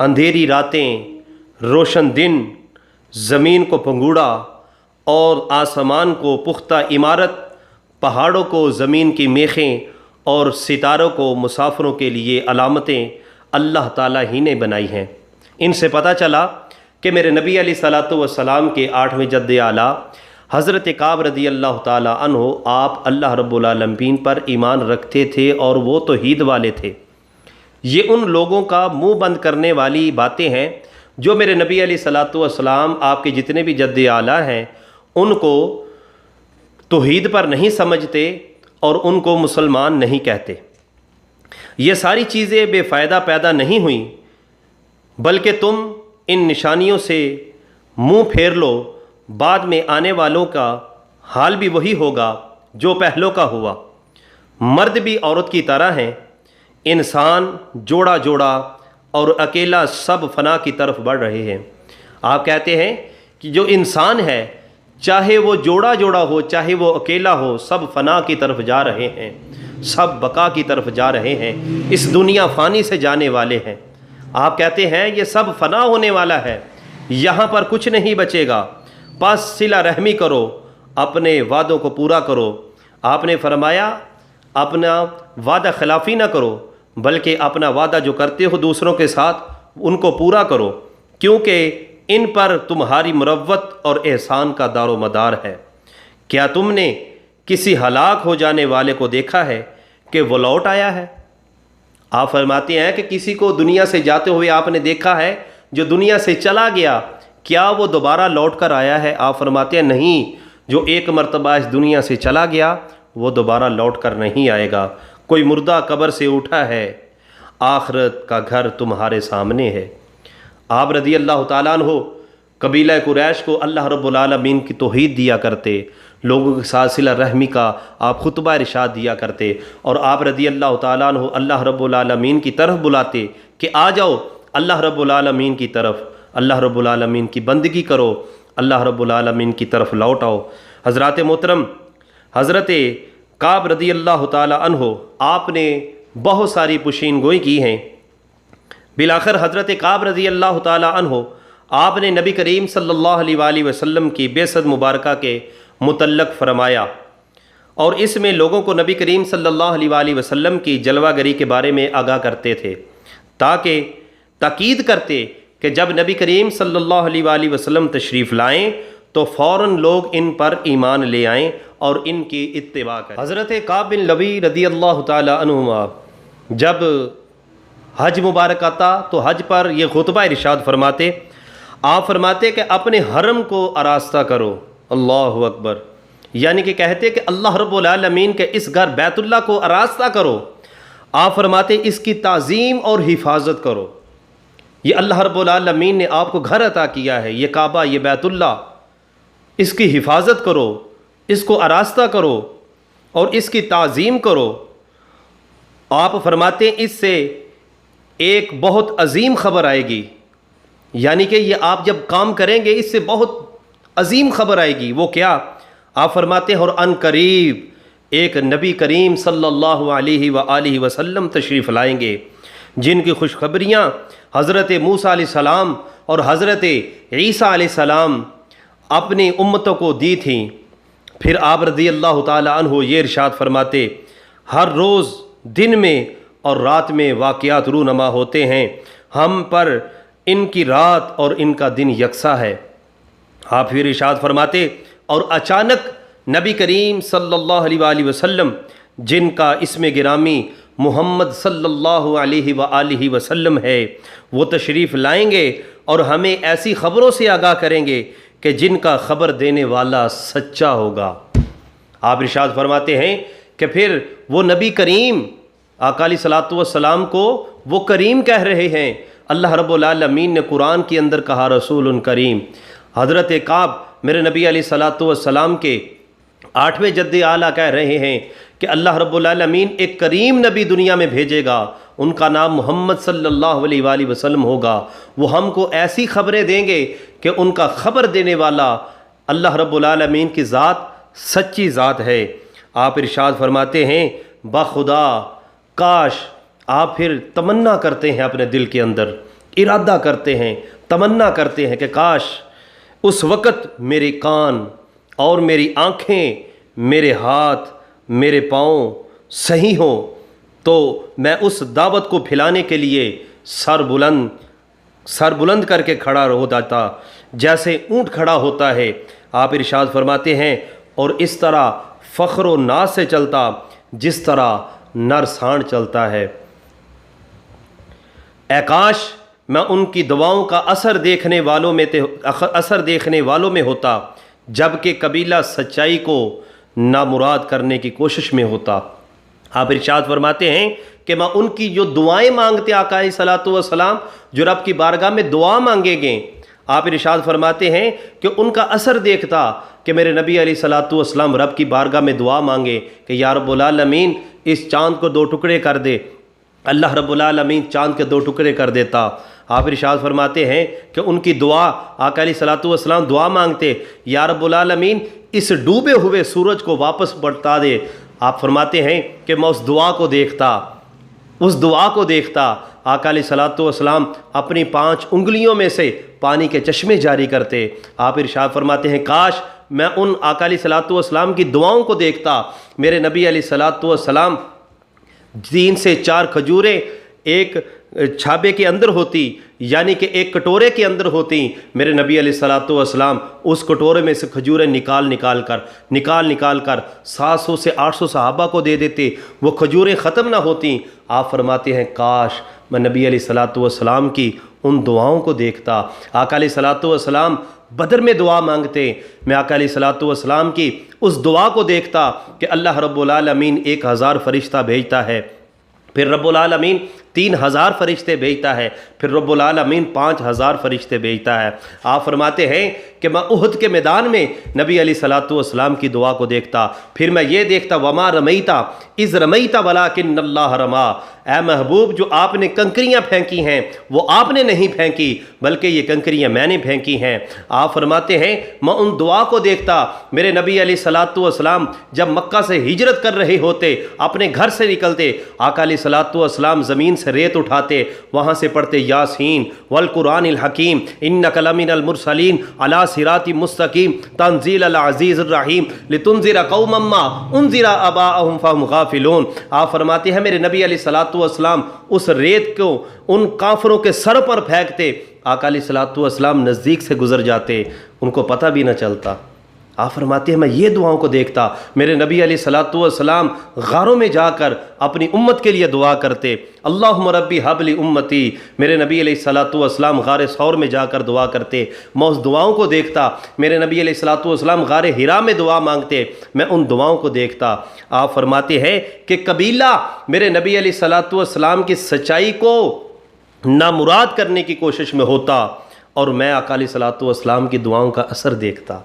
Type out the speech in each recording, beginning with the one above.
اندھیری راتیں، روشن دن، زمین کو پنگوڑا اور آسمان کو پختہ عمارت، پہاڑوں کو زمین کی میخیں اور ستاروں کو مسافروں کے لیے علامتیں اللہ تعالیٰ ہی نے بنائی ہیں۔ ان سے پتہ چلا کہ میرے نبی علیہ الصلوۃ والسلام کے 8ویں جد اعلیٰ حضرت کعب رضی اللہ تعالیٰ عنہ آپ اللہ رب العالمین پر ایمان رکھتے تھے اور وہ توحید والے تھے۔ یہ ان لوگوں کا منہ بند کرنے والی باتیں ہیں جو میرے نبی علیہ الصلوۃ والسلام آپ کے جتنے بھی جد اعلیٰ ہیں ان کو توحید پر نہیں سمجھتے اور ان کو مسلمان نہیں کہتے۔ یہ ساری چیزیں بے فائدہ پیدا نہیں ہوئیں، بلکہ تم ان نشانیوں سے منہ پھیر لو، بعد میں آنے والوں کا حال بھی وہی ہوگا جو پہلوں کا ہوا۔ مرد بھی عورت کی طرح ہیں، انسان جوڑا جوڑا اور اکیلا سب فنا کی طرف بڑھ رہے ہیں۔ آپ کہتے ہیں کہ جو انسان ہے چاہے وہ جوڑا جوڑا ہو چاہے وہ اکیلا ہو، سب فنا کی طرف جا رہے ہیں، سب بقا کی طرف جا رہے ہیں، اس دنیا فانی سے جانے والے ہیں۔ آپ کہتے ہیں یہ سب فنا ہونے والا ہے، یہاں پر کچھ نہیں بچے گا، پس صلہ رحمی کرو، اپنے وعدوں کو پورا کرو۔ آپ نے فرمایا اپنا وعدہ خلافی نہ کرو، بلکہ اپنا وعدہ جو کرتے ہو دوسروں کے ساتھ ان کو پورا کرو، کیونکہ ان پر تمہاری مروت اور احسان کا دار و مدار ہے۔ کیا تم نے کسی ہلاک ہو جانے والے کو دیکھا ہے کہ وہ لوٹ آیا ہے؟ آپ فرماتے ہیں کہ کسی کو دنیا سے جاتے ہوئے آپ نے دیکھا ہے جو دنیا سے چلا گیا، کیا وہ دوبارہ لوٹ کر آیا ہے؟ آپ فرماتے ہیں نہیں، جو ایک مرتبہ اس دنیا سے چلا گیا وہ دوبارہ لوٹ کر نہیں آئے گا۔ کوئی مردہ قبر سے اٹھا ہے، آخرت کا گھر تمہارے سامنے ہے۔ آپ رضی اللہ تعالیٰ عنہ قبیلہ قریش کو اللہ رب العالمین کی توحید دیا کرتے، لوگوں کے ساتھ صلہ رحمی کا آپ خطبہ ارشاد دیا کرتے، اور آپ رضی اللہ تعالیٰ عنہ اللہ رب العالمین کی طرف بلاتے کہ آ جاؤ اللہ رب العالمین کی طرف، اللہ رب العالمین کی بندگی کرو، اللہ رب العالمین کی طرف لوٹ آؤ۔ حضرات محترم، حضرت کعب رضی اللہ تعالیٰ عنہ آپ نے بہت ساری پشین گوئی کی ہیں۔ بالآخر حضرت کعب رضی اللہ تعالیٰ عنہ آپ نے نبی کریم صلی اللہ علیہ وآلہ وسلم کی بعثت مبارکہ کے متعلق فرمایا، اور اس میں لوگوں کو نبی کریم صلی اللہ علیہ وآلہ وسلم کی جلوہ گری کے بارے میں آگاہ کرتے تھے، تاکہ تاکید کرتے کہ جب نبی کریم صلی اللہ علیہ وآلہ وسلم تشریف لائیں تو فوراً لوگ ان پر ایمان لے آئیں اور ان کی اتباع کریں۔ حضرت کعب بن لبی رضی اللہ تعالیٰ عنہما جب حج مبارک آتا تو حج پر یہ خطبہ ارشاد فرماتے، آپ فرماتے کہ اپنے حرم کو آراستہ کرو، اللہ اکبر، یعنی کہ کہتے کہ اللہ رب العالمین کے اس گھر بیت اللہ کو آراستہ کرو۔ آپ فرماتے اس کی تعظیم اور حفاظت کرو، یہ اللہ رب العالمین نے آپ کو گھر عطا کیا ہے، یہ کعبہ، یہ بیت اللہ، اس کی حفاظت کرو، اس کو آراستہ کرو اور اس کی تعظیم کرو۔ آپ فرماتے ہیں اس سے ایک بہت عظیم خبر آئے گی، یعنی کہ یہ آپ جب کام کریں گے اس سے بہت عظیم خبر آئے گی۔ وہ کیا؟ آپ فرماتے ہیں اور ان قریب ایک نبی کریم صلی اللہ علیہ وآلہ وسلم تشریف لائیں گے جن کی خوشخبریاں حضرت موسیٰ علیہ السلام اور حضرت عیسیٰ علیہ السلام اپنی امتوں کو دی تھیں۔ پھر آپ رضی اللہ تعالیٰ عنہ یہ ارشاد فرماتے، ہر روز دن میں اور رات میں واقعات رونما ہوتے ہیں، ہم پر ان کی رات اور ان کا دن یکساں ہے۔ آپ پھر ارشاد فرماتے اور اچانک نبی کریم صلی اللہ علیہ وآلہ وسلم جن کا اسم گرامی محمد صلی اللہ علیہ وآلہ وسلم ہے وہ تشریف لائیں گے اور ہمیں ایسی خبروں سے آگاہ کریں گے کہ جن کا خبر دینے والا سچا ہوگا۔ آپ ارشاد فرماتے ہیں کہ پھر وہ نبی کریم آقا علیہ الصلوۃ والسلام کو وہ کریم کہہ رہے ہیں۔ اللہ رب العالمین نے قرآن کے اندر کہا رسول کریم۔ حضرت کعب میرے نبی علیہ الصلوۃ والسلام کے 8ویں جد اعلیٰ کہہ رہے ہیں کہ اللہ رب العالمین ایک کریم نبی دنیا میں بھیجے گا، ان کا نام محمد صلی اللہ علیہ وآلہ وسلم ہوگا، وہ ہم کو ایسی خبریں دیں گے کہ ان کا خبر دینے والا اللہ رب العالمین کی ذات سچی ذات ہے۔ آپ ارشاد فرماتے ہیں بخدا کاش آپ پھر تمنا کرتے ہیں اپنے دل کے اندر ارادہ کرتے ہیں، تمنا کرتے ہیں کہ کاش اس وقت میرے کان اور میری آنکھیں، میرے ہاتھ، میرے پاؤں صحیح ہوں تو میں اس دعوت کو پھیلانے کے لیے سر بلند کر کے کھڑا ہو جاتا، جیسے اونٹ کھڑا ہوتا ہے۔ آپ ارشاد فرماتے ہیں اور اس طرح فخر و ناز سے چلتا جس طرح نر سانڈ چلتا ہے۔ اے کاش میں ان کی دعاؤں کا اثر دیکھنے والوں میں ہوتا، جبکہ قبیلہ سچائی کو نامراد کرنے کی کوشش میں ہوتا۔ آپ ارشاد فرماتے ہیں کہ میں ان کی جو دعائیں مانگتے آقا علیہ الصلوۃ والسلام، جو رب کی بارگاہ میں دعا مانگیں گے، آپ ارشاد فرماتے ہیں کہ ان کا اثر دیکھتا کہ میرے نبی علیہ الصلوۃ والسلام رب کی بارگاہ میں دعا مانگے کہ یا رب العالمین اس چاند کو 2 ٹکڑے کر دے، اللہ رب العالمین چاند کے 2 ٹکڑے کر دیتا۔ آپ ارشاد فرماتے ہیں کہ ان کی دعا، آقا علیہ الصلوۃ والسلام دعا مانگتے یا رب العالمین اس ڈوبے ہوئے سورج کو واپس بڑھتا دے۔ آپ فرماتے ہیں کہ میں اس دعا کو دیکھتا آقا علیہ الصلوۃ والسلام اپنی 5 انگلیوں میں سے پانی کے چشمے جاری کرتے۔ آپ ارشاد فرماتے ہیں کاش میں ان آقا علیہ الصلوۃ والسلام کی دعاؤں کو دیکھتا۔ میرے نبی علیہ الصلوۃ والسلام 3 سے 4 کھجوریں ایک چھابے کے اندر ہوتی، یعنی کہ ایک کٹورے کے اندر ہوتی، میرے نبی علیہ الصلوۃ والسلام اس کٹورے میں سے کھجوریں نکال کر 700 سے 800 صحابہ کو دے دیتے، وہ کھجوریں ختم نہ ہوتی۔ آپ فرماتے ہیں کاش میں نبی علیہ الصلوۃ والسلام کی ان دعاؤں کو دیکھتا۔ آقا علیہ الصلوۃ والسلام بدر میں دعا مانگتے، میں آقا علیہ الصلوۃ والسلام کی اس دعا کو دیکھتا کہ اللہ رب العالمین 1000 فرشتہ بھیجتا ہے، پھر رب العالمین 3000 فرشتے بھیجتا ہے، پھر رب العالمین 5000 فرشتے بھیجتا ہے۔ آپ فرماتے ہیں کہ میں احد کے میدان میں نبی علیہ الصلوۃ والسلام کی دعا کو دیکھتا، پھر میں یہ دیکھتا وما رمیتا اذ رمیتا ولکن اللہ رما، اے محبوب جو آپ نے کنکریاں پھینکی ہیں وہ آپ نے نہیں پھینکی بلکہ یہ کنکریاں میں نے پھینکی ہیں۔ آپ فرماتے ہیں میں ان دعا کو دیکھتا، میرے نبی علیہ الصلوۃ والسلام جب مکہ سے ہجرت کر رہے ہوتے، اپنے گھر سے نکلتے، آقا علیہ الصلوۃ والسلام زمین سے ریت اٹھاتے، وہاں سے پڑھتے یاسین والقرآن الحکیم انک لمن المرسلین علی صراط مستقیم تنزیل العزیز الرحیم لتنذر قوما ما انذر آباءهم فهم غافلون۔ آپ فرماتے ہیں میرے نبی علیہ الصلوۃ والسلام اس ریت کو ان کافروں کے سر پر پھینکتے، آقا علیہ الصلوۃ والسلام نزدیک سے گزر جاتے، ان کو پتہ بھی نہ چلتا۔ آپ فرماتے ہیں میں یہ دعاؤں کو دیکھتا، میرے نبی علیہ الصلوۃ والسلام غاروں میں جا کر اپنی امت کے لیے دعا کرتے، اللہم ربی حب لی امتی، میرے نبی علیہ الصلوۃ والسلام غار ثور میں جا کر دعا کرتے، میں اس دعاؤں کو دیکھتا، میرے نبی علیہ الصلوۃ والسلام غار حرا میں دعا مانگتے، میں ان دعاؤں کو دیکھتا۔ آپ فرماتے ہیں کہ قبیلہ میرے نبی علیہ الصلوۃ والسلام کی سچائی کو نامراد کرنے کی کوشش میں ہوتا اور میں آقا علیہ الصلوۃ والسلام کی دعاؤں کا اثر دیکھتا۔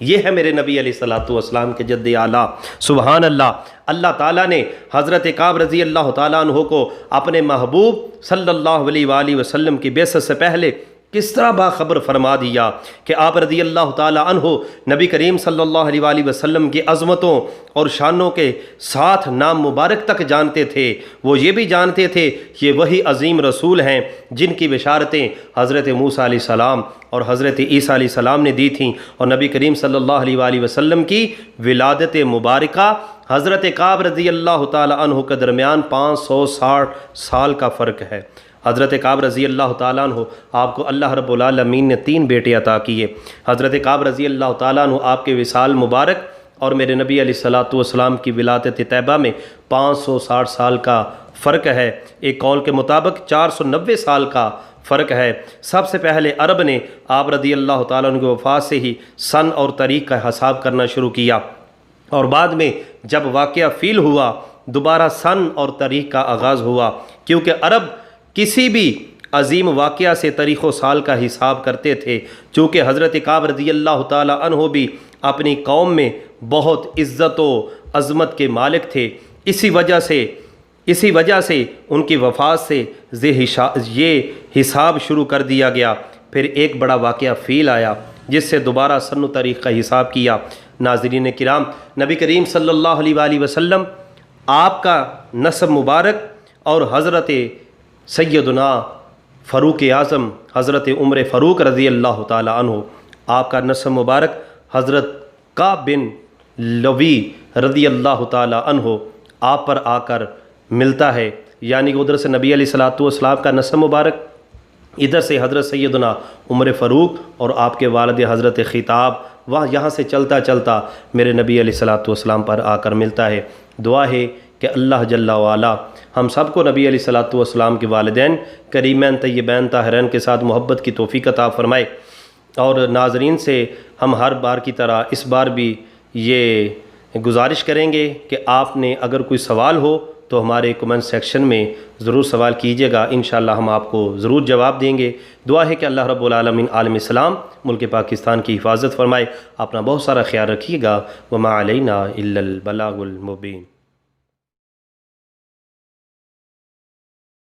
یہ ہے میرے نبی علیہ الصلوۃ والسلام کے جد اعلیٰ۔ سبحان اللہ۔ اللہ تعالیٰ نے حضرت کعب رضی اللہ تعالیٰ عنہ کو اپنے محبوب صلی اللہ علیہ وآلہ وسلم کی بعثت سے پہلے کس طرح باخبر فرما دیا کہ آپ رضی اللہ تعالیٰ عنہ نبی کریم صلی اللہ علیہ وآلہ وسلم کی عظمتوں اور شانوں کے ساتھ نام مبارک تک جانتے تھے۔ وہ یہ بھی جانتے تھے کہ وہی عظیم رسول ہیں جن کی بشارتیں حضرت موسیٰ علیہ السلام اور حضرت عیسیٰ علیہ السلام نے دی تھیں، اور نبی کریم صلی اللہ علیہ وآلہ وسلم کی ولادت مبارکہ حضرت کعب رضی اللہ تعالیٰ عنہ کے درمیان 560 سال کا فرق ہے۔ حضرت کعب رضی اللہ تعالیٰ عنہ آپ کو اللہ رب العالمین نے 3 بیٹے عطا کیے۔ حضرت کعب رضی اللہ تعالیٰ عنہ آپ کے وصال مبارک اور میرے نبی علیہ الصلوۃ والسلام کی ولادت طیبہ میں 560 سال کا فرق ہے، ایک قول کے مطابق 490 سال کا فرق ہے۔ سب سے پہلے عرب نے آپ رضی اللہ تعالیٰ عنہ کی وفات سے ہی سن اور تاریخ کا حساب کرنا شروع کیا، اور بعد میں جب واقعہ فیل ہوا دوبارہ سن اور تاریخ کا آغاز ہوا، کیونکہ عرب کسی بھی عظیم واقعہ سے تاریخ و سال کا حساب کرتے تھے۔ چونکہ حضرت کعب رضی اللہ تعالیٰ عنہ بھی اپنی قوم میں بہت عزت و عظمت کے مالک تھے، اسی وجہ سے ان کی وفات سے یہ حساب شروع کر دیا گیا۔ پھر ایک بڑا واقعہ فیل آیا جس سے دوبارہ سن و تاریخ کا حساب کیا۔ ناظرین کرام، نبی کریم صلی اللہ علیہ وآلہ وسلم آپ کا نسب مبارک اور حضرت سیدنا فاروق اعظم حضرت عمر فاروق رضی اللہ تعالی عنہ، آپ کا نسب مبارک حضرت کعب بن لوی رضی اللہ تعالی عنہ آپ پر آ کر ملتا ہے، یعنی کہ ادھر سے نبی علیہ الصلوۃ والسلام کا نسب مبارک، ادھر سے حضرت سیدنا عمر فاروق اور آپ کے والد حضرت خطاب، وہاں یہاں سے چلتا چلتا میرے نبی علیہ الصلوۃ والسلام پر آ کر ملتا ہے۔ دعا ہے کہ اللہ جل وعلا ہم سب کو نبی علیہ الصلوۃ والسلام کے والدین کریمین طیبین طاہرین کے ساتھ محبت کی توفیق عطا فرمائے، اور ناظرین سے ہم ہر بار کی طرح اس بار بھی یہ گزارش کریں گے کہ آپ نے اگر کوئی سوال ہو تو ہمارے کمنٹ سیکشن میں ضرور سوال کیجیے گا، انشاءاللہ ہم آپ کو ضرور جواب دیں گے۔ دعا ہے کہ اللہ رب العالمین عالم اسلام ملک پاکستان کی حفاظت فرمائے۔ اپنا بہت سارا خیال رکھیے گا۔ وما علینا الا البلاغ المبین۔